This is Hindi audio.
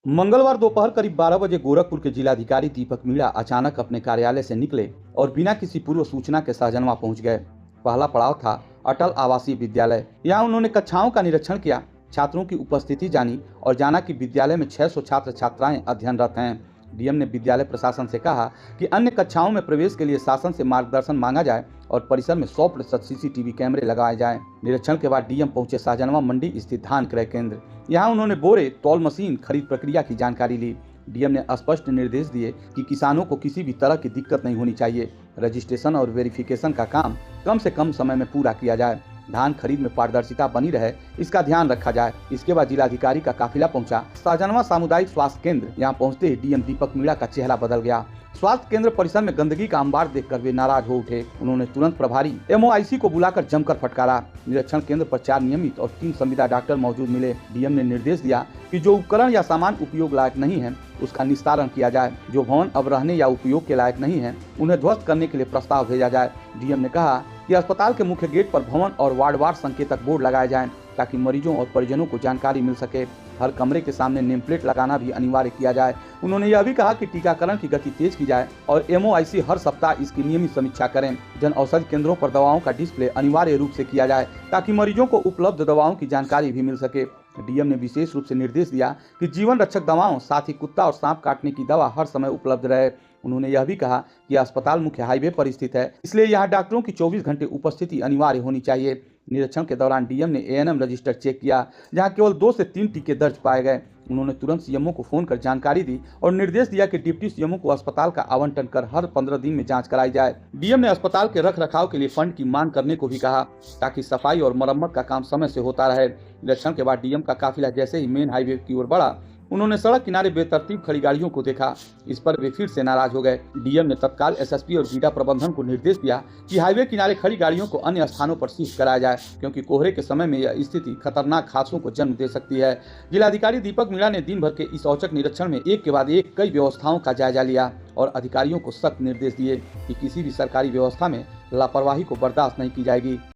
मंगलवार दोपहर करीब 12 बजे गोरखपुर के जिलाधिकारी दीपक मीणा अचानक अपने कार्यालय से निकले और बिना किसी पूर्व सूचना के सहजनवा पहुंच गए। पहला पड़ाव था अटल आवासीय विद्यालय। यहां उन्होंने कक्षाओं का निरीक्षण किया, छात्रों की उपस्थिति जानी और जाना कि विद्यालय में 600 छात्र छात्राएं अध्ययनरत हैं। डीएम ने विद्यालय प्रशासन से कहा कि अन्य कक्षाओं में प्रवेश के लिए शासन से मार्गदर्शन मांगा जाए और परिसर में 100% सीसीटीवी कैमरे लगाए जाएं। निरीक्षण के बाद डीएम पहुंचे सहजनवा मंडी स्थित धान क्रय केंद्र। यहां उन्होंने बोरे, तौल मशीन खरीद प्रक्रिया की जानकारी ली। डीएम ने स्पष्ट निर्देश दिए कि किसानों को किसी भी तरह की दिक्कत नहीं होनी चाहिए। रजिस्ट्रेशन और वेरिफिकेशन का काम कम से कम समय में पूरा किया जाए। धान खरीद में पारदर्शिता बनी रहे, इसका ध्यान रखा जाए। इसके बाद जिलाधिकारी का काफिला पहुंचा सहजनवा सामुदायिक स्वास्थ्य केंद्र। यहां पहुंचते ही डीएम दीपक मीणा का चेहरा बदल गया। स्वास्थ्य केंद्र परिसर में गंदगी का अंबार देखकर वे नाराज हो उठे। उन्होंने तुरंत प्रभारी एमओआईसी को बुलाकर जमकर फटकारा। निरीक्षण केंद्र पर 4 नियमित और 3 संविदा डॉक्टर मौजूद मिले। डीएम ने निर्देश दिया कि जो उपकरण या सामान उपयोग लायक नहीं है उसका निस्तारण किया जाए। जो भवन अब रहने या उपयोग के लायक नहीं है उन्हें ध्वस्त करने के लिए प्रस्ताव भेजा जाए। डीएम ने कहा कि अस्पताल के मुख्य गेट पर भवन और वार्डवार संकेतक बोर्ड लगाए जाएं ताकि मरीजों और परिजनों को जानकारी मिल सके। हर कमरे के सामने नेम प्लेट लगाना भी अनिवार्य किया जाए। उन्होंने यह भी कहा कि टीकाकरण की गति तेज की जाए और एमओआईसी हर सप्ताह इसकी नियमित समीक्षा करें। जन औषधि केंद्रों पर दवाओं का डिस्प्ले अनिवार्य रूप से किया जाए ताकि मरीजों को उपलब्ध दवाओं की जानकारी भी मिल सके। डीएम ने विशेष रूप से निर्देश दिया कि जीवन रक्षक दवाओं, साथ ही कुत्ता और सांप काटने की दवा हर समय उपलब्ध रहे। उन्होंने यह भी कहा कि अस्पताल मुख्य हाईवे पर स्थित है, इसलिए यहाँ डॉक्टरों की 24 घंटे उपस्थिति अनिवार्य होनी चाहिए। निरीक्षण के दौरान डीएम ने एएनएम रजिस्टर चेक किया, जहां केवल 2 से 3 टीके दर्ज पाए गए। उन्होंने तुरंत सीएमओ को फोन कर जानकारी दी और निर्देश दिया कि डिप्टी सीएमओ को अस्पताल का आवंटन कर हर 15 दिन में जांच कराई जाए। डीएम ने अस्पताल के रख रखाव के लिए फंड की मांग करने को भी कहा ताकि सफाई और मरम्मत का काम समय से होता रहे। निरीक्षण के बाद डीएम का काफिला जैसे ही मेन हाईवे की ओर बढ़ा, उन्होंने सड़क किनारे बेतरतीब खड़ी गाड़ियों को देखा। इस पर वे फिर से नाराज हो गए। डीएम ने तत्काल एसएसपी और बीडा प्रबंधन को निर्देश दिया कि हाईवे किनारे खड़ी गाड़ियों को अन्य स्थानों पर शिफ्ट कराया जाए, क्योंकि कोहरे के समय में यह स्थिति खतरनाक हादसों को जन्म दे सकती है। जिलाधिकारी दीपक मीणा ने दिन भर के इस औचक निरीक्षण में एक के बाद एक कई व्यवस्थाओं का जायजा लिया और अधिकारियों को सख्त निर्देश दिए कि किसी भी सरकारी व्यवस्था में लापरवाही को बर्दाश्त नहीं की जाएगी।